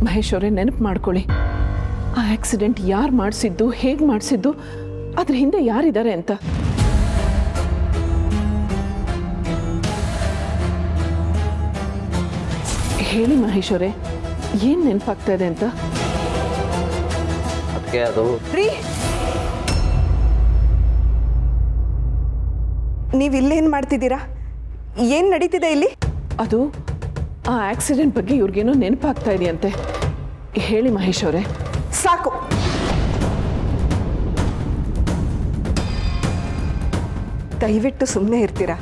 ಮಹೇಶ್ ಅವರೇ, ನೆನಪು ಮಾಡ್ಕೊಳ್ಳಿ, ಆ ಆಕ್ಸಿಡೆಂಟ್ ಯಾರು ಮಾಡಿಸಿದ್ದು, ಹೇಗೆ ಮಾಡಿಸಿದ್ದು, ಅದ್ರ ಹಿಂದೆ ಯಾರಿದ್ದಾರೆ ಅಂತ. ಹೇಳಿ ಮಹೇಶ್ ಅವರೇ, ಏನು ನೆನಪಾಗ್ತಾ ಇದೆ ಅಂತ. ಅದಕ್ಕೆ ಅದು ನೀವು ಇಲ್ಲೇನು ಮಾಡ್ತಿದ್ದೀರಾ? ಏನು ನಡೀತಿದೆ ಇಲ್ಲಿ? ಅದು ಆ ಆಕ್ಸಿಡೆಂಟ್ ಬಗ್ಗೆ ಇವ್ರಿಗೇನೋ ನೆನಪಾಗ್ತಾ ಇದೆಯಂತೆ. ಹೇಳಿ ಮಹೇಶ್ ಅವರೇ. ಸಾಕು. ದಯವಿಟ್ಟು ಸುಮ್ಮನೆ ಇರ್ತೀರಾ?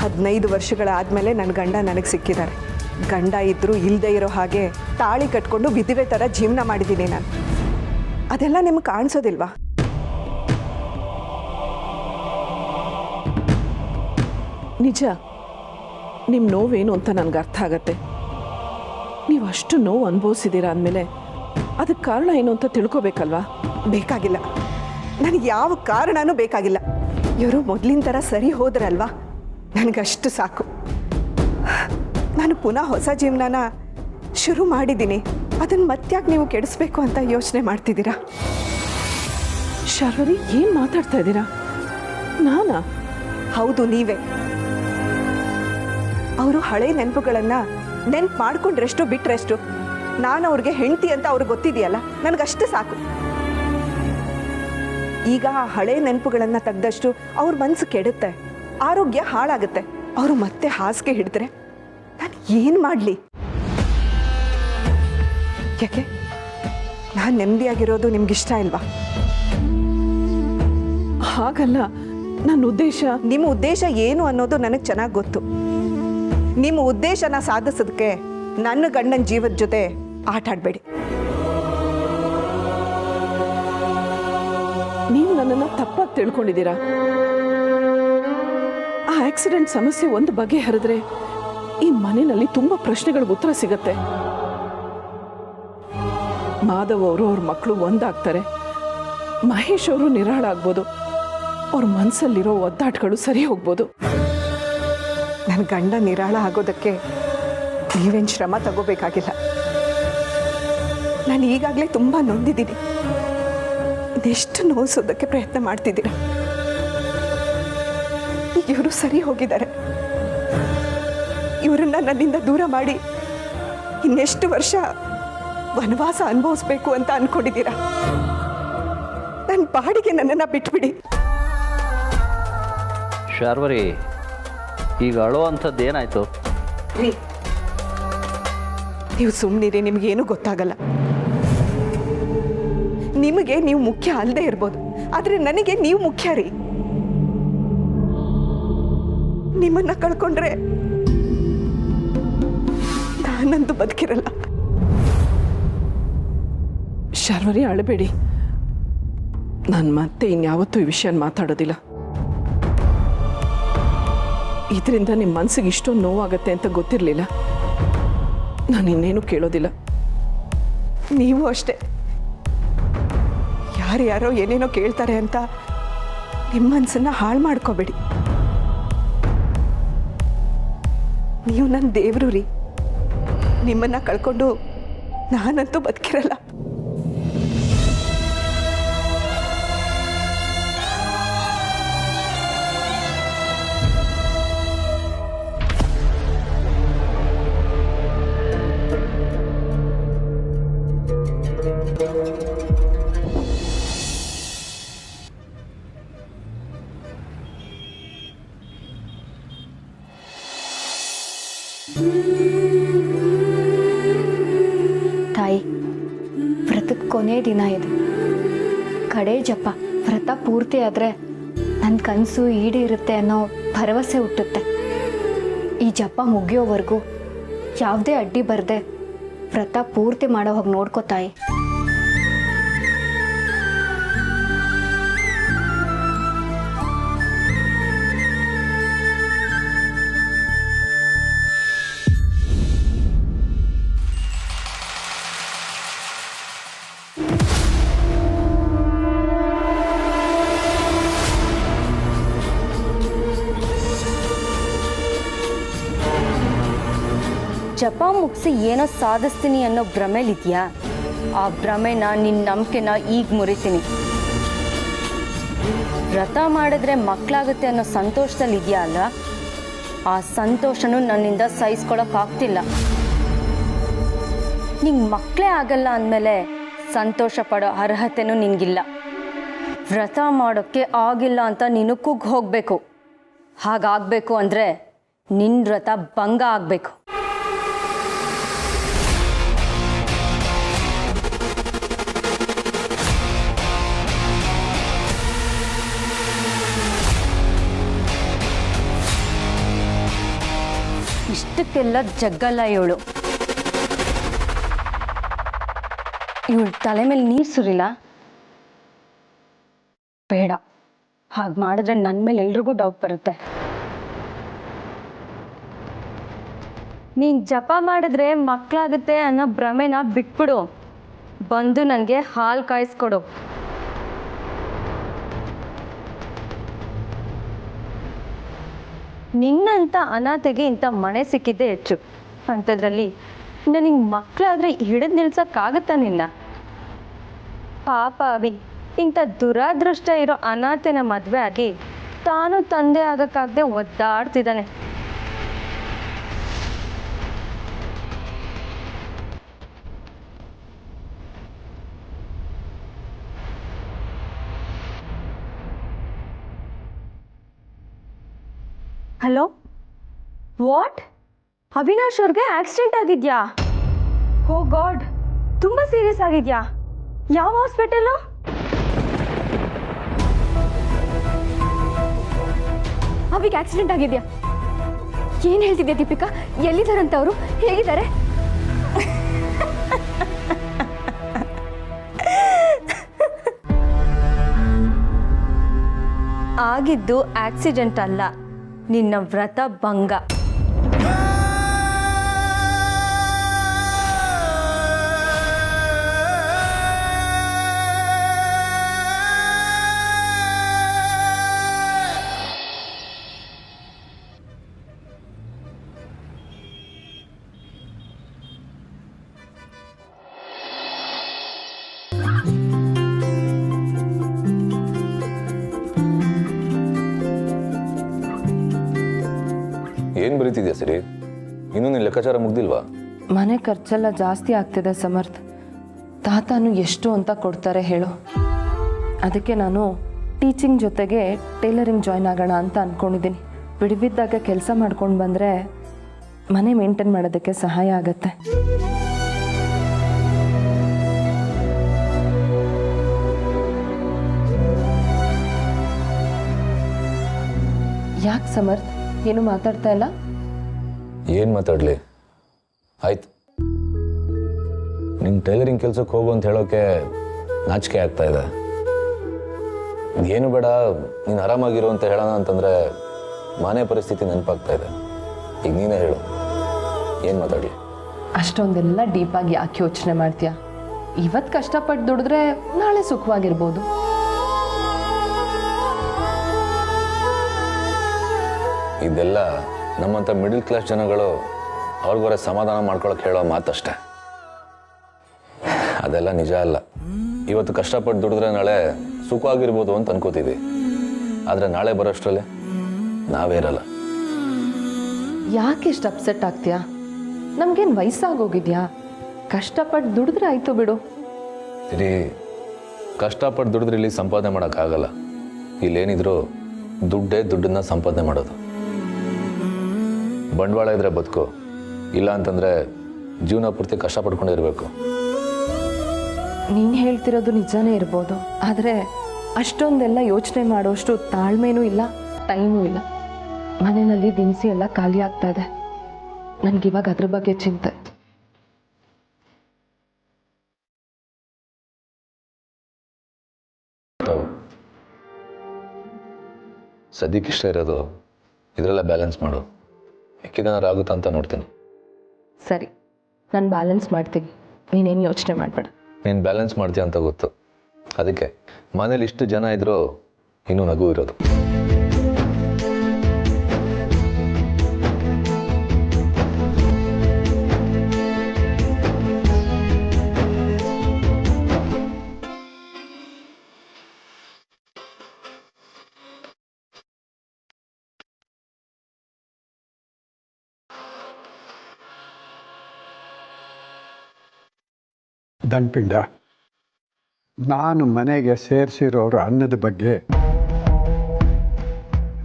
15 ವರ್ಷಗಳಾದಮೇಲೆ ನನ್ನ ಗಂಡ ನನಗೆ ಸಿಕ್ಕಿದ್ದಾರೆ. ಗಂಡ ಇದ್ದರೂ ಇಲ್ಲದೆ ಇರೋ ಹಾಗೆ ತಾಳಿ ಕಟ್ಕೊಂಡು ವಿಧಿವೆ ಥರ ಜೀವನ ಮಾಡಿದ್ದೀನಿ ನಾನು. ಅದೆಲ್ಲ ನಿಮ್ಗೆ ಕಾಣಿಸೋದಿಲ್ವಾ? ನಿಜ, ನಿಮ್ಮ ನೋವೇನು ಅಂತ ನನಗೆ ಅರ್ಥ ಆಗತ್ತೆ. ನೀವು ಅಷ್ಟು ನೋವು ಅನುಭವಿಸಿದ್ದೀರಾ ಅಂದಮೇಲೆ ಅದಕ್ಕೆ ಕಾರಣ ಏನು ಅಂತ ತಿಳ್ಕೊಬೇಕಲ್ವಾ? ಬೇಕಾಗಿಲ್ಲ, ನನಗೆ ಯಾವ ಕಾರಣನೂ ಬೇಕಾಗಿಲ್ಲ. ಇವರು ಮೊದಲಿನ ಥರ ಸರಿ ಹೋದ್ರಲ್ವಾ, ನನಗಷ್ಟು ಸಾಕು. ನಾನು ಪುನಃ ಹೊಸ ಜೀವನನ ಶುರು ಮಾಡಿದ್ದೀನಿ. ಅದನ್ನು ಮತ್ತ್ಯಾಕೆ ನೀವು ಕೆಡಿಸ್ಬೇಕು ಅಂತ ಯೋಚನೆ ಮಾಡ್ತಿದ್ದೀರಾ? ಶಾರ್ವರಿ, ಏನು ಮಾತಾಡ್ತಾ ಇದ್ದೀರಾ? ನಾನಾ? ಹೌದು, ನೀವೇ. ಅವರು ಹಳೆ ನೆನಪುಗಳನ್ನು ನೆನ್ಪು ಮಾಡ್ಕೊಂಡ್ರೆಷ್ಟು ಬಿಟ್ರೆಷ್ಟು. ನಾನು ಅವ್ರಿಗೆ ಹೆಂಡತಿ ಅಂತ ಅವ್ರಿಗೆ ಗೊತ್ತಿದೆಯಲ್ಲ, ನನಗಷ್ಟು ಸಾಕು. ಈಗ ಆ ಹಳೆ ನೆನಪುಗಳನ್ನು ತೆಗೆದಷ್ಟು ಅವ್ರ ಮನಸ್ಸು ಕೆಡುತ್ತೆ, ಆರೋಗ್ಯ ಹಾಳಾಗುತ್ತೆ. ಅವರು ಮತ್ತೆ ಹಾಸಿಗೆ ಹಿಡಿದ್ರೆ ನಾನು ಏನು ಮಾಡಲಿ? ಯಾಕೆ ನಾನು ನೆಮ್ಮದಿಯಾಗಿರೋದು ನಿಮ್ಗಿಷ್ಟ ಇಲ್ವಾ? ಹಾಗಲ್ಲ, ನನ್ನ ಉದ್ದೇಶ. ನಿಮ್ಮ ಉದ್ದೇಶ ಏನು ಅನ್ನೋದು ನನಗೆ ಚೆನ್ನಾಗಿ ಗೊತ್ತು. ನಿಮ್ಮ ಉದ್ದೇಶನ ಸಾಧಿಸೋದಕ್ಕೆ ನನ್ನ ಗಂಡನ ಜೀವದ ಜೊತೆ ಆಟ ಆಡಬೇಡಿ. ನೀವು ನನ್ನನ್ನು ತಪ್ಪಾಗಿ ತಿಳ್ಕೊಂಡಿದ್ದೀರಾ. ಆ ಆಕ್ಸಿಡೆಂಟ್ ಸಮಸ್ಯೆ ಒಂದು ಬಗೆಹರಿದ್ರೆ ಈ ಮನೆಯಲ್ಲಿ ತುಂಬಾ ಪ್ರಶ್ನೆಗಳಿಗೆ ಉತ್ತರ ಸಿಗತ್ತೆ. ಮಾಧವ್ ಅವರು ಅವ್ರ ಮಕ್ಕಳು ಒಂದಾಗ್ತಾರೆ. ಮಹೇಶ್ ಅವರು ನಿರಾಳ ಆಗ್ಬೋದು. ಅವ್ರ ಮನಸ್ಸಲ್ಲಿರೋ ಒದ್ದಾಟಗಳು ಸರಿ ಹೋಗ್ಬೋದು. ನನ್ನ ಗಂಡ ನಿರಾಳ ಆಗೋದಕ್ಕೆ ನೀವೇನು ಶ್ರಮ ತಗೋಬೇಕಾಗಿಲ್ಲ. ನಾನು ಈಗಾಗಲೇ ತುಂಬ ನೊಂದಿದ್ದೀನಿ. ಇದೆಷ್ಟು ನೋಯಿಸೋದಕ್ಕೆ ಪ್ರಯತ್ನ ಮಾಡ್ತಿದ್ದೀರಾ? ಈಗ ಇವರು ಸರಿ ಹೋಗಿದ್ದಾರೆ. ಇವರನ್ನ ನನ್ನಿಂದ ದೂರ ಮಾಡಿ ಇನ್ನೆಷ್ಟು ವರ್ಷ ವನವಾಸ ಅನುಭವಿಸ್ಬೇಕು ಅಂತ ಅನ್ಕೊಂಡಿದ್ದೀರಾ? ನನ್ನ ಪಾಡಿಗೆ ನನ್ನನ್ನು ಬಿಟ್ಬಿಡಿ. ಶಾರ್ವರಿ, ಈಗ ಅಳೋ ಅಂಥದ್ದು ಏನಾಯ್ತು? ನೀವು ಸುಮ್ಮನಿರಿ, ನಿಮಗೇನು ಗೊತ್ತಾಗಲ್ಲ. ನಿಮಗೆ ನೀವು ಮುಖ್ಯ ಅಲ್ಲದೆ ಇರ್ಬೋದು, ಆದರೆ ನನಗೆ ನೀವು ಮುಖ್ಯ ರೀ. ನಿಮ್ಮನ್ನ ಕಳ್ಕೊಂಡ್ರೆ ನಾನಂತೂ ಬದುಕಿರಲ್ಲ. ಶಾರ್ವರಿ, ಅಳಬೇಡಿ. ನಾನು ಮತ್ತೆ ಇನ್ಯಾವತ್ತೂ ಈ ವಿಷಯ ಮಾತಾಡೋದಿಲ್ಲ. ಇದರಿಂದ ನಿಮ್ಮ ಮನಸ್ಸಿಗೆ ಇಷ್ಟೊಂದು ನೋವಾಗತ್ತೆ ಅಂತ ಗೊತ್ತಿರಲಿಲ್ಲ. ನಾನು ಇನ್ನೇನು ಕೇಳೋದಿಲ್ಲ. ನೀವು ಅಷ್ಟೇ. ಯಾರ್ಯಾರೋ ಏನೇನೋ ಕೇಳ್ತಾರೆ ಅಂತ ನಿಮ್ಮ ಮನಸ್ಸನ್ನ ಹಾಳು ಮಾಡ್ಕೋಬೇಡಿ. ನೀವು ನನ್ನ ದೇವರು ರೀ. ನಿಮ್ಮನ್ನ ಕಳ್ಕೊಂಡು ನಾನಂತೂ ಬದುಕಿರಲ್ಲ. ತಾಯಿ, ವ್ರತದ ಕೊನೆ ದಿನ ಇದು. ಕಡೆ ಜಪ. ವ್ರತ ಪೂರ್ತಿ ಆದರೆ ನನ್ನ ಕನಸು ಈಡೇರುತ್ತೆ ಅನ್ನೋ ಭರವಸೆ ಹುಟ್ಟುತ್ತೆ. ಈ ಜಪ ಮುಗಿಯೋವರೆಗೂ ಯಾವುದೇ ಅಡ್ಡಿ ಬರದೆ ವ್ರತ ಪೂರ್ತಿ ಮಾಡೋ ಹೋಗಿ ನೋಡ್ಕೋ ತಾಯಿ. ಜಪ ಮುಗಿಸಿ ಏನೋ ಸಾಧಿಸ್ತೀನಿ ಅನ್ನೋ ಭ್ರಮೆಲಿದ್ಯಾ? ಆ ಭ್ರಮೆನ ನಿನ್ನ ನಂಬಿಕೆನ ಈಗ ಮುರಿತೀನಿ. ವ್ರತ ಮಾಡಿದ್ರೆ ಮಕ್ಕಳಾಗುತ್ತೆ ಅನ್ನೋ ಸಂತೋಷದಲ್ಲಿ ಇದೆಯಾ ಅಲ್ಲ, ಆ ಸಂತೋಷನೂ ನನ್ನಿಂದ ಸಹಿಸ್ಕೊಳಕ್ಕಾಗ್ತಿಲ್ಲ. ನಿಂಗೆ ಮಕ್ಕಳೇ ಆಗಲ್ಲ ಅಂದಮೇಲೆ ಸಂತೋಷ ಪಡೋ ಅರ್ಹತೆನೂ ನಿನಗಿಲ್ಲ. ವ್ರತ ಮಾಡೋಕ್ಕೆ ಆಗಿಲ್ಲ ಅಂತ ನೀನು ಕುಗ್ಗಿ ಹೋಗಬೇಕು. ಹಾಗಾಗಬೇಕು ಅಂದರೆ ನಿನ್ನ ವ್ರತ ಭಂಗ ಆಗಬೇಕು. ಇಷ್ಟಕ್ಕೆಲ್ಲ ಜಗ್ಗಲ್ಲ ಇವಳು ತಲೆ ಮೇಲೆ ನೀರು ಸುರಿಲ್ಲ. ಬೇಡ, ಹಾಗೆ ಮಾಡಿದ್ರೆ ನನ್ನ ಮೇಲೆ ಎಲ್ರಿಗೂ ಡೌಟ್ ಬರುತ್ತೆ. ನೀನು ಜಪ ಮಾಡಿದ್ರೆ ಮಕ್ಕಳಾಗುತ್ತೆ ಅನ್ನೋ ಭ್ರಮೆನ ಬಿಟ್ಬಿಡು. ಬಂದು ನನಗೆ ಹಾಲು ಕಾಯಿಸ್ಕೊಡು. ನಿನ್ನಂಥ ಅನಾಥೆಗೆ ಇಂಥ ಮನೆ ಸಿಕ್ಕಿದ್ದೇ ಹೆಚ್ಚು. ಅಂಥದ್ರಲ್ಲಿ ನನಗೆ ಮಕ್ಕಳಾದರೆ ಹಿಡಿದು ನಿಲ್ಸೋಕ್ಕಾಗತ್ತಾ ನಿನ್ನ? ಪಾಪ ಅವಿ ಇಂಥ ದುರಾದೃಷ್ಟ ಇರೋ ಅನಾಥೆನ ಮದುವೆ ಆಗಿ ತಾನು ತಂದೆ ಆಗೋಕ್ಕಾಗದೆ ಒದ್ದಾಡ್ತಿದ್ದಾನೆ. Hello, what? ಅವಿನಾಶ್ ಅವ್ರಿಗೆ ಆಕ್ಸಿಡೆಂಟ್ ಆಗಿದ್ಯಾ? ಓ ಗಾಡ್, ತುಂಬ ಸೀರಿಯಸ್ ಆಗಿದ್ಯಾ? ಯಾವ ಹಾಸ್ಪಿಟಲು? ಅವಿಗೆ ಆಕ್ಸಿಡೆಂಟ್ ಆಗಿದ್ಯಾ? ಏನು ಹೇಳ್ತಿದ್ಯಾ ದೀಪಿಕಾ? ಎಲ್ಲಿದ್ದಾರಂತ ಅವರು? ಹೇಗಿದ್ದಾರೆ? ಆಗಿದ್ದು ಆಕ್ಸಿಡೆಂಟ್ ಅಲ್ಲ, ನಿನ್ನ ವ್ರತ ಭಂಗ. ಏನು ಬರೀತಿದ್ಯಾ ಸರಿ? ಇನ್ನೂ ನಿನ್ನ ಲೆಕ್ಕಾಚಾರ ಮುಗ್ದಿಲ್ವಾ? ಮನೆ ಖರ್ಚೆಲ್ಲ ಜಾಸ್ತಿ ಆಗ್ತಿದೆ ಸಮರ್ಥ್. ತಾತನು ಎಷ್ಟು ಅಂತ ಕೊಡ್ತಾರೆ ಹೇಳು? ಅದಕ್ಕೆ ನಾನು ಟೀಚಿಂಗ್ ಜೊತೆಗೆ ಟೈಲರಿಂಗ್ ಜಾಯ್ನ್ ಆಗೋಣ ಅಂತ ಅಂದ್ಕೊಂಡಿದ್ದೀನಿ. ಬಿಡುವಿದ್ದಾಗ ಕೆಲಸ ಮಾಡ್ಕೊಂಡು ಬಂದರೆ ಮನೆ ಮೇಂಟೈನ್ ಮಾಡೋದಕ್ಕೆ ಸಹಾಯ ಆಗುತ್ತೆ. ಯಾಕೆ ಸಮರ್ಥ್, ಏನು ಮಾತಾಡ್ತಾ ಇಲ್ಲ? ಏನು ಮಾತಾಡಲಿ? ಆಯ್ತು, ನಿನ್ನ ಟೈಲರಿಂಗ್ ಕೆಲ್ಸಕ್ಕೆ ಹೋಗು ಅಂತ ಹೇಳೋಕ್ಕೆ ನಾಚಿಕೆ ಆಗ್ತಾ ಇದೆ. ಏನು ಬೇಡ, ನೀನು ಆರಾಮಾಗಿರು ಅಂತ ಹೇಳೋಣ ಅಂತಂದರೆ ಮನೆ ಪರಿಸ್ಥಿತಿ ನೆನಪಾಗ್ತಾ ಇದೆ. ಈಗ ನೀನೇ ಹೇಳು, ಏನು ಮಾತಾಡಲಿ? ಅಷ್ಟೊಂದೆಲ್ಲ ಡೀಪಾಗಿ ಯಾಕೆ ಯೋಚನೆ ಮಾಡ್ತೀಯಾ? ಇವತ್ತು ಕಷ್ಟಪಟ್ಟು ದುಡಿದ್ರೆ ನಾಳೆ ಸುಖವಾಗಿರ್ಬೋದು. ಇದೆಲ್ಲ ನಮ್ಮಂಥ ಮಿಡಲ್ ಕ್ಲಾಸ್ ಜನಗಳು ಅವ್ರಿಗೋರೆ ಸಮಾಧಾನ ಮಾಡ್ಕೊಳಕ್ಕೆ ಹೇಳೋ ಮಾತಷ್ಟೆ. ಅದೆಲ್ಲ ನಿಜ ಅಲ್ಲ. ಇವತ್ತು ಕಷ್ಟಪಟ್ಟು ದುಡಿದ್ರೆ ನಾಳೆ ಸುಖವಾಗಿರ್ಬೋದು ಅಂತ ಅನ್ಕೋತೀವಿ. ಆದರೆ ನಾಳೆ ಬರೋಷ್ಟರಲ್ಲಿ ನಾವೇ ಇರಲ್ಲ. ಯಾಕೆ ಇಷ್ಟು ಅಪ್ಸೆಟ್ ಆಗ್ತೀಯಾ? ನಮಗೇನು ವಯಸ್ಸಾಗೋಗಿದ್ಯಾ? ಕಷ್ಟಪಟ್ಟು ದುಡಿದ್ರೆ ಆಯಿತು ಬಿಡು. ಸರಿ, ಕಷ್ಟಪಟ್ಟು ದುಡಿದ್ರೆ ಇಲ್ಲಿ ಸಂಪಾದನೆ ಮಾಡೋಕ್ಕಾಗಲ್ಲ. ಇಲ್ಲೇನಿದ್ರು ದುಡ್ಡನ್ನ ಸಂಪಾದನೆ ಮಾಡೋದು. ಬಂಡವಾಳ ಇದ್ರೆ ಬದುಕು, ಇಲ್ಲ ಅಂತಂದರೆ ಜೀವನ ಪೂರ್ತಿ ಕಷ್ಟಪಡ್ಕೊಂಡಿರ್ಬೇಕು. ನೀನು ಹೇಳ್ತಿರೋದು ನಿಜಾನೇ ಇರ್ಬೋದು, ಆದರೆ ಅಷ್ಟೊಂದೆಲ್ಲ ಯೋಚನೆ ಮಾಡೋಷ್ಟು ತಾಳ್ಮೆನೂ ಇಲ್ಲ, ಟೈಮೂ ಇಲ್ಲ. ಮನೆಯಲ್ಲಿ ದಿನಸಿ ಎಲ್ಲ ಖಾಲಿ ಆಗ್ತಾ ಇದೆ. ನನಗಿವಾಗ ಅದ್ರ ಬಗ್ಗೆ ಚಿಂತೆ. ಸದ್ಯಕ್ಕಿಷ್ಟ ಇರೋದು ಇದರೆಲ್ಲ ಬ್ಯಾಲೆನ್ಸ್ ಮಾಡು. ಮಿಕ್ಕಿದೇನಾರು ಆಗುತ್ತಾ ಅಂತ ನೋಡ್ತೀನಿ. ಸರಿ, ನಾನು ಬ್ಯಾಲೆನ್ಸ್ ಮಾಡ್ತೀನಿ, ನೀನೇನು ಯೋಚನೆ ಮಾಡಬೇಡ. ನೀನು ಬ್ಯಾಲೆನ್ಸ್ ಮಾಡ್ತೀಯ ಅಂತ ಗೊತ್ತು. ಅದಕ್ಕೆ ಮನೇಲಿ ಇಷ್ಟು ಜನ ಇದ್ರೂ ಇನ್ನೂ ನಗು ಇರೋದು. ದಂಡ್ಪಿಂಡ, ನಾನು ಮನೆಗೆ ಸೇರಿಸಿರೋರ ಅನ್ನದ ಬಗ್ಗೆ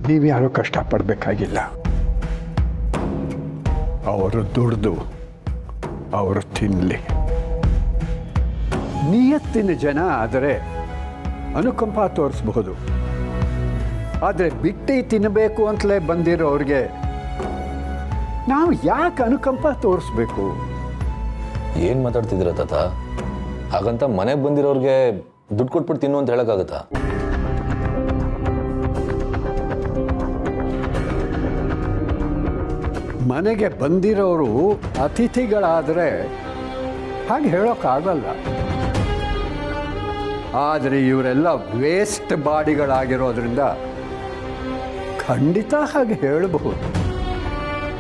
ನೀವ್ಯಾರೂ ಕಷ್ಟಪಡಬೇಕಾಗಿಲ್ಲ. ಅವರು ದುಡ್ದು ಅವರು ತಿನ್ನಲಿ. ನಿಯತ್ತಿನ ಜನ ಆದರೆ ಅನುಕಂಪ ತೋರಿಸ್ಬಹುದು. ಆದರೆ ಬಿಟ್ಟು ತಿನ್ನಬೇಕು ಅಂತಲೇ ಬಂದಿರೋರಿಗೆ ನಾವು ಯಾಕೆ ಅನುಕಂಪ ತೋರಿಸ್ಬೇಕು? ಏನು ಮಾತಾಡ್ತಿದ್ದೀರ ತಾತ? ಹಾಗಂತ ಮನೆಗೆ ಬಂದಿರೋರಿಗೆ ದುಡ್ಡು ಕೊಟ್ಬಿಟ್ಟು ತಿನ್ನು ಅಂತ ಹೇಳೋಕ್ಕಾಗತ್ತಾ? ಮನೆಗೆ ಬಂದಿರೋರು ಅತಿಥಿಗಳಾದರೆ ಹಾಗೆ ಹೇಳೋಕ್ಕಾಗಲ್ಲ. ಆದರೆ ಇವರೆಲ್ಲ ವೇಸ್ಟ್ ಬಾಡಿಗಳಾಗಿರೋದ್ರಿಂದ ಖಂಡಿತ ಹಾಗೆ ಹೇಳಬಹುದು.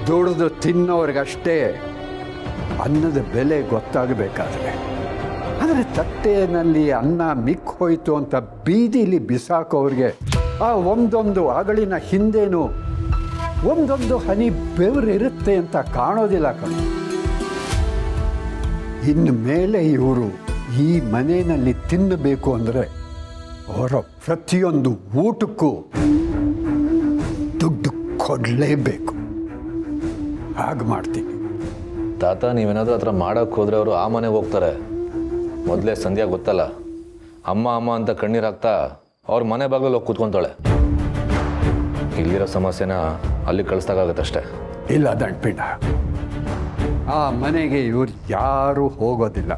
ದುಡಿದು ತಿನ್ನೋರಿಗಷ್ಟೇ ಅನ್ನದ ಬೆಲೆ ಗೊತ್ತಾಗಬೇಕಾದ್ರೆ. ಆದರೆ ತಟ್ಟೆಯಲ್ಲಿ ಅನ್ನ ಮಿಕ್ ಹೋಯಿತು ಅಂತ ಬೀದಿಲಿ ಬಿಸಾಕೋರಿಗೆ ಆ ಒಂದೊಂದು ಅಗಳಿನ ಹಿಂದೇನು ಒಂದೊಂದು ಹನಿ ಬೆವರಿರುತ್ತೆ ಅಂತ ಕಾಣೋದಿಲ್ಲ ಕಣ. ಇನ್ನು ಮೇಲೆ ಇವರು ಈ ಮನೆಯಲ್ಲಿ ತಿನ್ನಬೇಕು ಅಂದರೆ ಅವರ ಪ್ರತಿಯೊಂದು ಊಟಕ್ಕೂ ದುಡ್ಡು ಕೊಡಲೇಬೇಕು. ಹಾಗೆ ಮಾಡ್ತೀವಿ. ತಾತ, ನೀವೇನಾದರೂ ಆ ಥರ ಮಾಡೋಕ್ಕೆ ಹೋದರೆ ಅವರು ಆ ಮನೆಗೆ ಹೋಗ್ತಾರೆ. ಮೊದಲೇ ಸಂಧ್ಯಾ ಗೊತ್ತಲ್ಲ, ಅಮ್ಮ ಅಮ್ಮ ಅಂತ ಕಣ್ಣೀರು ಹಾಕ್ತಾ ಅವ್ರ ಮನೆ ಬಾಗಿಲಲ್ಲಿ ಹೋಗಿ ಕೂತ್ಕೊತಾಳೆ. ಇಲ್ಲಿರೋ ಸಮಸ್ಯೆನ ಅಲ್ಲಿ ಕಳಿಸ್ದಾಗತ್ತಷ್ಟೇ. ಇಲ್ಲ ದಂಡ್ಪಿಂಡ, ಆ ಮನೆಗೆ ಇವ್ರು ಯಾರೂ ಹೋಗೋದಿಲ್ಲ.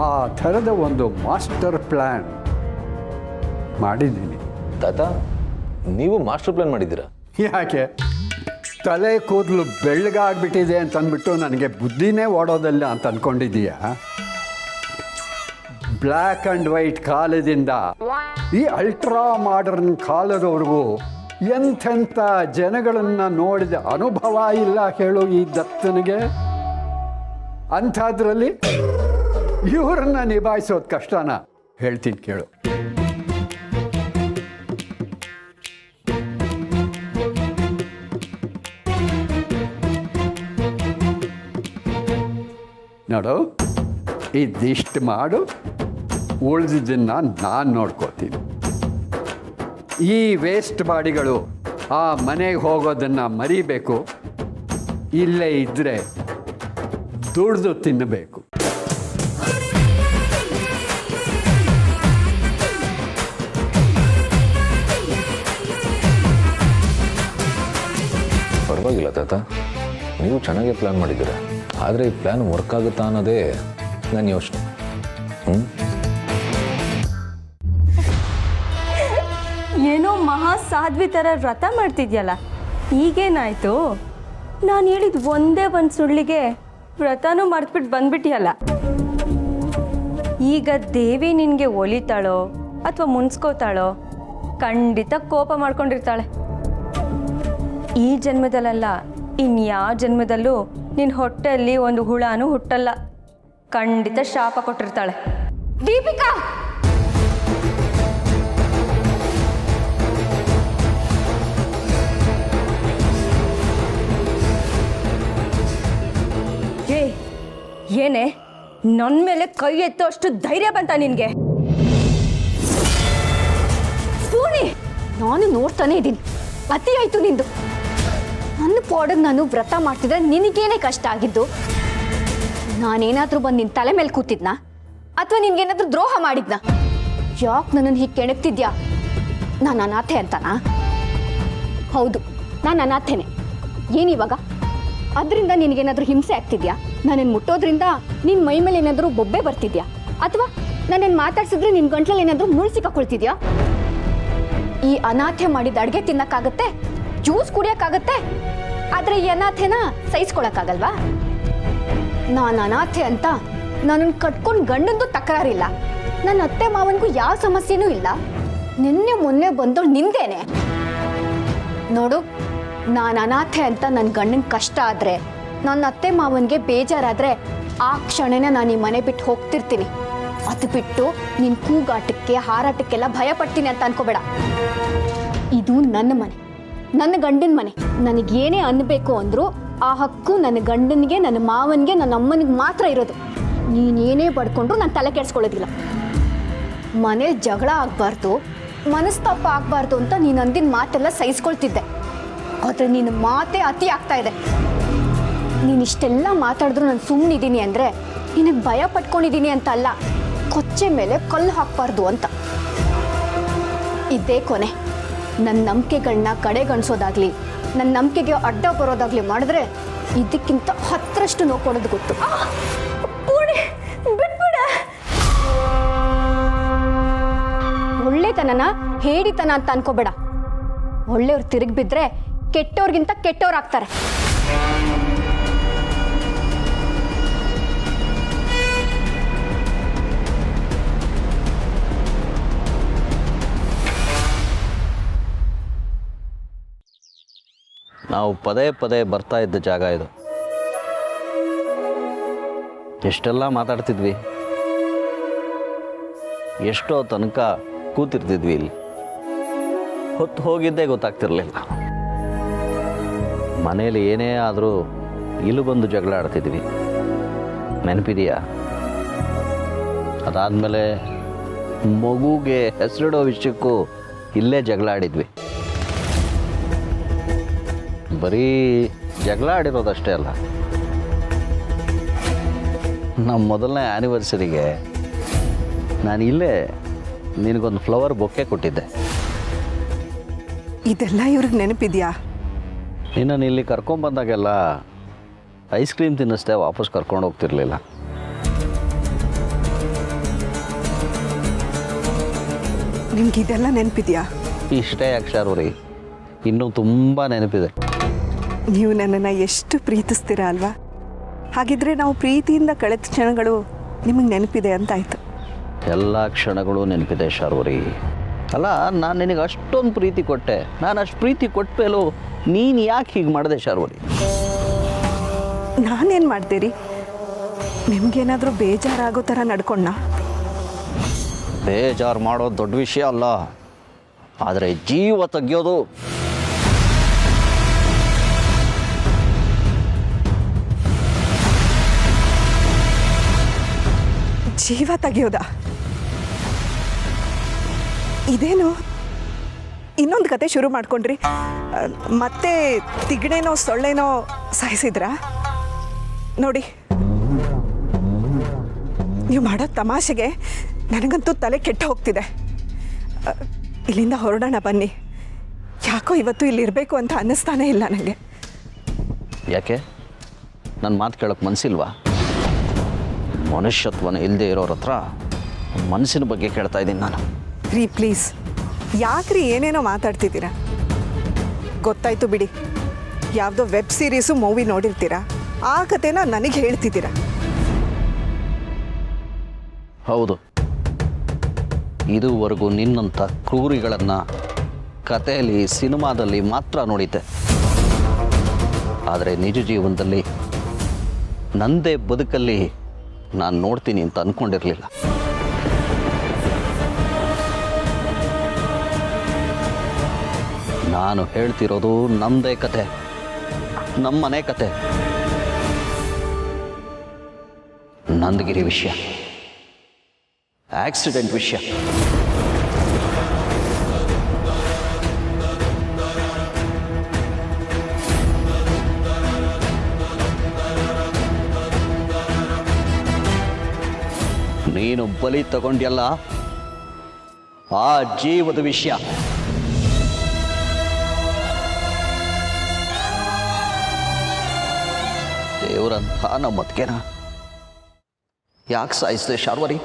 ಆ ಥರದ ಒಂದು ಮಾಸ್ಟರ್ ಪ್ಲ್ಯಾನ್ ಮಾಡಿದ್ದೀನಿ. ತಾತ, ನೀವು ಮಾಸ್ಟರ್ ಪ್ಲಾನ್ ಮಾಡಿದ್ದೀರಾ? ಯಾಕೆ? ತಲೆ ಕೂದಲು ಬೆಳ್ಳಗಾಗ್ಬಿಟ್ಟಿದೆ ಅಂತ ಅಂದ್ಬಿಟ್ಟು ನನಗೆ ಬುದ್ಧಿನೇ ಓಡೋದಿಲ್ಲ ಅಂತ ಅಂದ್ಕೊಂಡಿದ್ದೀಯಾ? ಬ್ಲ್ಯಾಕ್ ಆ್ಯಂಡ್ ವೈಟ್ ಕಾಲದಿಂದ ಈ ಅಲ್ಟ್ರಾ ಮಾಡರ್ನ್ ಕಾಲದವರೆಗೂ ಎಂಥೆಂಥ ಜನಗಳನ್ನು ನೋಡಿದ ಅನುಭವ ಇಲ್ಲ ಹೇಳು ಈ ದತ್ತನಿಗೆ. ಅಂಥದ್ರಲ್ಲಿ ಇವರನ್ನ ನಿಭಾಯಿಸೋದು ಕಷ್ಟನ? ಹೇಳ್ತೀನಿ ಕೇಳು. ನೋಡು, ಇದಿಷ್ಟು ಮಾಡು, ಉಳಿದಿದ್ದನ್ನು ನಾನು ನೋಡ್ಕೋತೀನಿ. ಈ ವೇಸ್ಟ್ ಬಾಡಿಗಳು ಆ ಮನೆಗೆ ಹೋಗೋದನ್ನು ಮರಿಬೇಕು. ಇಲ್ಲೇ ಇದ್ದರೆ ದುಡ್ದು ತಿನ್ನಬೇಕು. ಪರವಾಗಿಲ್ಲ ತಾತ, ನೀವು ಚೆನ್ನಾಗೇ ಪ್ಲ್ಯಾನ್ ಮಾಡಿದ್ದೀರ. ಆದರೆ ಈ ಪ್ಲ್ಯಾನ್ ವರ್ಕ್ ಆಗುತ್ತಾ ಅನ್ನೋದೇ ನನ್ನ ಯೋಚನೆ. ಏನೋ ಮಹಾ ಸಾಧ್ವಿ ಥರ ವ್ರತ ಮಾಡ್ತಿದ್ಯಲ್ಲ, ಈಗೇನಾಯ್ತು? ನಾನು ಹೇಳಿದ ಒಂದೇ ಒಂದು ಸುಳ್ಳಿಗೆ ವ್ರತನೂ ಮರ್ತ್ಬಿಟ್ಟು ಬಂದ್ಬಿಟ್ಟಿಯಲ್ಲ. ಈಗ ದೇವಿ ನಿನಗೆ ಒಲಿತಾಳೋ ಅಥವಾ ಮುನ್ಸ್ಕೋತಾಳೋ? ಖಂಡಿತ ಕೋಪ ಮಾಡ್ಕೊಂಡಿರ್ತಾಳೆ. ಈ ಜನ್ಮದಲ್ಲ, ಇನ್ಯಾವ ಜನ್ಮದಲ್ಲೂ ನಿನ್ನ ಹೊಟ್ಟೆಯಲ್ಲಿ ಒಂದು ಹುಳನೂ ಹುಟ್ಟಲ್ಲ. ಖಂಡಿತ ಶಾಪ ಕೊಟ್ಟಿರ್ತಾಳೆ. ದೀಪಿಕಾ, ಏನೇ ನನ್ನ ಮೇಲೆ ಕೈ ಎತ್ತೋ ಅಷ್ಟು ಧೈರ್ಯ ಬಂತ ನಿನಗೆ? ಸೂನಿ, ನಾನು ನೋಡ್ತಾನೆ ಇದ್ದೀನಿ. ಅತಿ ಆಯ್ತು ನಿಂದು. ನನ್ನ ಪಾಡಿಗೆ ನಾನು ವ್ರತ ಮಾಡ್ತಿದ್ರೆ ನಿನಗೇನೇ ಕಷ್ಟ ಆಗಿದ್ದು? ನಾನೇನಾದರೂ ಬಂದು ನಿನ್ನ ತಲೆ ಮೇಲೆ ಕೂತಿದ್ನಾ ಅಥವಾ ನಿನ್ಗೇನಾದ್ರೂ ದ್ರೋಹ ಮಾಡಿದ್ನಾ? ಯಾಕೆ ನನ್ನನ್ನು ಹೀಗೆ ಕೆಣಕ್ತಿದ್ಯಾ? ನಾನು ಅನಾಥೆ ಅಂತನಾ? ಹೌದು, ನಾನು ಅನಾಥೆನೆ. ಏನಿವಾಗ ಅದರಿಂದ ನಿನಗೇನಾದರೂ ಹಿಂಸೆ ಆಗ್ತಿದ್ಯಾ? ನನ್ನನ್ನು ಮುಟ್ಟೋದ್ರಿಂದ ನಿನ್ನ ಮೈ ಮೇಲೆ ಏನಾದರೂ ಬೊಬ್ಬೆ ಬರ್ತಿದ್ಯಾ? ಅಥವಾ ನನ್ನನ್ನು ಮಾತಾಡ್ಸಿದ್ರೆ ನಿನ್ನ ಗಂಟ್ಲಲ್ಲಿ ಏನಾದರೂ ಮುಳ್ಳು ಸಿಕ್ಕಾಕೊಳ್ತಿದ್ಯಾ? ಈ ಅನಾಥೆ ಮಾಡಿದ ಅಡುಗೆ ತಿನ್ನಕ್ಕಾಗತ್ತೆ, ಜ್ಯೂಸ್ ಕುಡಿಯೋಕ್ಕಾಗತ್ತೆ, ಆದರೆ ಈ ಅನಾಥೆನ ಸಹಿಸ್ಕೊಳಕ್ಕಾಗಲ್ವಾ? ನಾನು ಅನಾಥೆ ಅಂತ ನನ್ನನ್ನು ಕಟ್ಕೊಂಡು ಗಂಡಂದು ತಕರಾರಿಲ್ಲ. ನನ್ನ ಅತ್ತೆ ಮಾವನಿಗೂ ಯಾವ ಸಮಸ್ಯೆನೂ ಇಲ್ಲ. ನಿನ್ನೆ ಮೊನ್ನೆ ಬಂದೋಳು ನಿಂದೇನೆ. ನೋಡು, ನಾನು ಅನಾಥೆ ಅಂತ ನನ್ನ ಗಂಡನ ಕಷ್ಟ ಆದರೆ, ನನ್ನ ಅತ್ತೆ ಮಾವನಿಗೆ ಬೇಜಾರಾದರೆ ಆ ಕ್ಷಣನೇ ನಾನು ಈ ಮನೆ ಬಿಟ್ಟು ಹೋಗ್ತಿರ್ತೀನಿ. ಅದು ಬಿಟ್ಟು ನಿನ್ನ ಕೂಗಾಟಕ್ಕೆ ಹಾರಾಟಕ್ಕೆಲ್ಲ ಭಯ ಪಡ್ತೀನಿ ಅಂತ ಅನ್ಕೋಬೇಡ. ಇದು ನನ್ನ ಮನೆ, ನನ್ನ ಗಂಡನ ಮನೆ. ನನಗೇನೇ ಅನ್ನಬೇಕು ಅಂದರೂ ಆ ಹಕ್ಕು ನನ್ನ ಗಂಡನಿಗೆ, ನನ್ನ ಮಾವನಿಗೆ, ನನ್ನ ಅಮ್ಮನಿಗೆ ಮಾತ್ರ ಇರೋದು. ನೀನೇನೇ ಬಡ್ಕೊಂಡ್ರು ನಾನು ತಲೆ ಕೆಡಿಸ್ಕೊಳ್ಳೋದಿಲ್ಲ. ಮನೇಲಿ ಜಗಳ ಆಗಬಾರ್ದು, ಮನಸ್ತಾಪ ಆಗಬಾರ್ದು ಅಂತ ನೀನು ಅಂದಿನ ಮಾತೆಲ್ಲ ಸಹಿಸ್ಕೊಳ್ತಿದ್ದೆ. ಆದರೆ ನಿನ್ನ ಮಾತೇ ಅತಿ ಆಗ್ತಾ ಇದೆ. ನೀನು ಇಷ್ಟೆಲ್ಲ ಮಾತಾಡಿದ್ರು ನಾನು ಸುಮ್ಮನಿದ್ದೀನಿ ಅಂದರೆ ನಿನಗೆ ಭಯ ಪಟ್ಕೊಂಡಿದ್ದೀನಿ ಅಂತ ಅಲ್ಲ, ಕೊಚ್ಚೆ ಮೇಲೆ ಕಲ್ಲು ಹಾಕಬಾರ್ದು ಅಂತ. ಇದೇ ಕೊನೆ. ನನ್ನ ನಂಬಿಕೆಗಳನ್ನ ಕಡೆಗಣಿಸೋದಾಗ್ಲಿ, ನನ್ನ ನಂಬಿಕೆಗೆ ಅಡ್ಡ ಬರೋದಾಗ್ಲಿ ಮಾಡಿದ್ರೆ ಇದಕ್ಕಿಂತ 10ರಷ್ಟು ನೋವು ಕೊಡೋದು ಗೊತ್ತು. ಬಿಟ್ಬಿಡ. ಒಳ್ಳೆತನನ ಹೇಡಿತನ ಅಂತ ಅನ್ಕೋಬೇಡ. ಒಳ್ಳೆಯವ್ರು ತಿರುಗಿ ಬಿದ್ರೆ ಕೆಟ್ಟವ್ರಿಗಿಂತ ಕೆಟ್ಟವ್ರಾಗ್ತಾರೆ. ನಾವು ಪದೇ ಪದೇ ಬರ್ತಾ ಇದ್ದ ಜಾಗ ಇದು. ಎಷ್ಟೆಲ್ಲ ಮಾತಾಡ್ತಿದ್ವಿ, ಎಷ್ಟೋ ತನಕ ಕೂತಿರ್ತಿದ್ವಿ. ಇಲ್ಲಿ ಹೊತ್ತು ಹೋಗಿದ್ದೇ ಗೊತ್ತಾಗ್ತಿರ್ಲಿಲ್ಲ. ಮನೇಲಿ ಏನೇ ಆದರೂ ಇಲ್ಲಿ ಬಂದು ಜಗಳ ಆಡ್ತಿದ್ವಿ, ನೆನಪಿದೆಯಾ? ಅದಾದಮೇಲೆ ಮಗುಗೆ ಹೆಸರಿಡೋ ವಿಷಯಕ್ಕೂ ಇಲ್ಲೇ ಜಗಳ ಆಡಿದ್ವಿ. ಬರೀ ಜಗಳ ಆಡಿರೋದಷ್ಟೇ ಅಲ್ಲ, ನಮ್ಮ ಮೊದಲನೇ ಆ್ಯನಿವರ್ಸರಿಗೆ ನಾನು ಇಲ್ಲೇ ನಿನಗೊಂದು ಫ್ಲವರ್ ಬೊಕ್ಕೆ ಕೊಟ್ಟಿದ್ದೆ. ಇದೆಲ್ಲ ಇವ್ರಿಗೆ ನೆನಪಿದೆಯಾ? ನಿನ್ನನ್ನು ಇಲ್ಲಿ ಕರ್ಕೊಂಬಂದಾಗೆಲ್ಲ ಐಸ್ ಕ್ರೀಮ್ ತಿನ್ನಿಸ್ದೆ, ವಾಪಸ್ ಕರ್ಕೊಂಡು ಹೋಗ್ತಿರ್ಲಿಲ್ಲ. ನಿಮ್ಗೆ ಇದೆಲ್ಲ ನೆನಪಿದೆಯಾ? ಇಷ್ಟೇ ಅಕ್ಷರವರಿ, ಇನ್ನೂ ತುಂಬ ನೆನಪಿದೆ. ನೀವು ನನ್ನನ್ನು ಎಷ್ಟು ಪ್ರೀತಿಸ್ತೀರಾ ಅಲ್ವಾ? ಹಾಗಿದ್ರೆ ನಾವು ಪ್ರೀತಿಯಿಂದ ಕಳೆದ ಕ್ಷಣಗಳು ನಿಮಗೆ ನೆನಪಿದೆ ಅಂತಾಯ್ತು. ಎಲ್ಲ ಕ್ಷಣಗಳು ನೆನಪಿದೆ ಶಾರ್ವರಿ. ಅಲ್ಲ, ನಾನು ನಿನಗೆ ಅಷ್ಟೊಂದು ಪ್ರೀತಿ ಕೊಟ್ಟೆ. ನಾನು ಅಷ್ಟು ಪ್ರೀತಿ ಕೊಟ್ಟ ಮೇಲೂ ನೀನು ಯಾಕೆ ಹೀಗೆ ಮಾಡಿದೆ ಶಾರ್ವರಿ? ನಾನೇನು ಮಾಡ್ತೀರಿ? ನಿಮ್ಗೇನಾದರೂ ಬೇಜಾರಾಗೋ ಥರ ನಡ್ಕೊಂಡ? ಬೇಜಾರು ಮಾಡೋದು ದೊಡ್ಡ ವಿಷಯ ಅಲ್ಲ, ಆದರೆ ಜೀವ ತೆಗೆಯೋದು ಜೀವ ತೆಗೆಯೋದ? ಇದೇನು ಇನ್ನೊಂದು ಕತೆ ಶುರು ಮಾಡ್ಕೊಂಡ್ರಿ? ಮತ್ತೆ ತಿಗಣೆನೋ ಸೊಳ್ಳೆನೋ ಸಾಯಿಸಿದ್ರಾ? ನೋಡಿ, ನೀವು ಮಾಡೋ ತಮಾಷೆಗೆ ನನಗಂತೂ ತಲೆ ಕೆಟ್ಟ ಹೋಗ್ತಿದೆ. ಇಲ್ಲಿಂದ ಹೊರಡೋಣ ಬನ್ನಿ. ಯಾಕೋ ಇವತ್ತು ಇಲ್ಲಿರಬೇಕು ಅಂತ ಅನ್ನಿಸ್ತಾನೇ ಇಲ್ಲ ನನಗೆ. ಯಾಕೆ? ನನ್ನ ಮಾತು ಕೇಳೋಕ್ಕೆ ಮನಸ್ಸಿಲ್ವಾ? ಮನುಷ್ಯತ್ವನ ಇಲ್ಲದೆ ಇರೋರ ಹತ್ರ ಮನಸ್ಸಿನ ಬಗ್ಗೆ ಕೇಳ್ತಾ ಇದ್ದೀನಿ ನಾನು. ರೀ ಪ್ಲೀಸ್, ಯಾಕ್ರಿ ಏನೇನೋ ಮಾತಾಡ್ತಿದ್ದೀರಾ? ಗೊತ್ತಾಯ್ತು ಬಿಡಿ, ಯಾವುದೋ ವೆಬ್ ಸೀರೀಸು ಮೂವಿ ನೋಡಿರ್ತೀರಾ, ಆ ಕಥೆನ ನನಗೆ ಹೇಳ್ತಿದ್ದೀರಾ. ಹೌದು, ಇದುವರೆಗೂ ನಿನ್ನಂಥ ಕ್ರೂರಿಗಳನ್ನು ಕಥೆಯಲ್ಲಿ, ಸಿನಿಮಾದಲ್ಲಿ ಮಾತ್ರ ನೋಡಿದ್ದೆ. ಆದರೆ ನಿಜ ಜೀವನದಲ್ಲಿ ನಂದೇ ಬದುಕಲ್ಲಿ ನಾನು ನೋಡ್ತೀನಿ ಅಂತ ಅಂದ್ಕೊಂಡಿರಲಿಲ್ಲ. ನಾನು ಹೇಳ್ತಿರೋದು ನಮ್ಮದೇ ಕತೆ, ನಮ್ಮನೆ ಕತೆ, ನಂದಗಿರಿ ವಿಷಯ, ಆಕ್ಸಿಡೆಂಟ್ ವಿಷಯ. ನೀನು ಬಲಿ ತಗೊಂಡ್ಯಲ್ಲ, ಆ ಜೀವದ ವಿಷಯ. ದೇವರಂಥ ನಮ್ಮ ಅತ್ತಿಗೆನ ಯಾಕೆ ಸಾಯಿಸಿದೆ ಶಾರ್ವರಿ?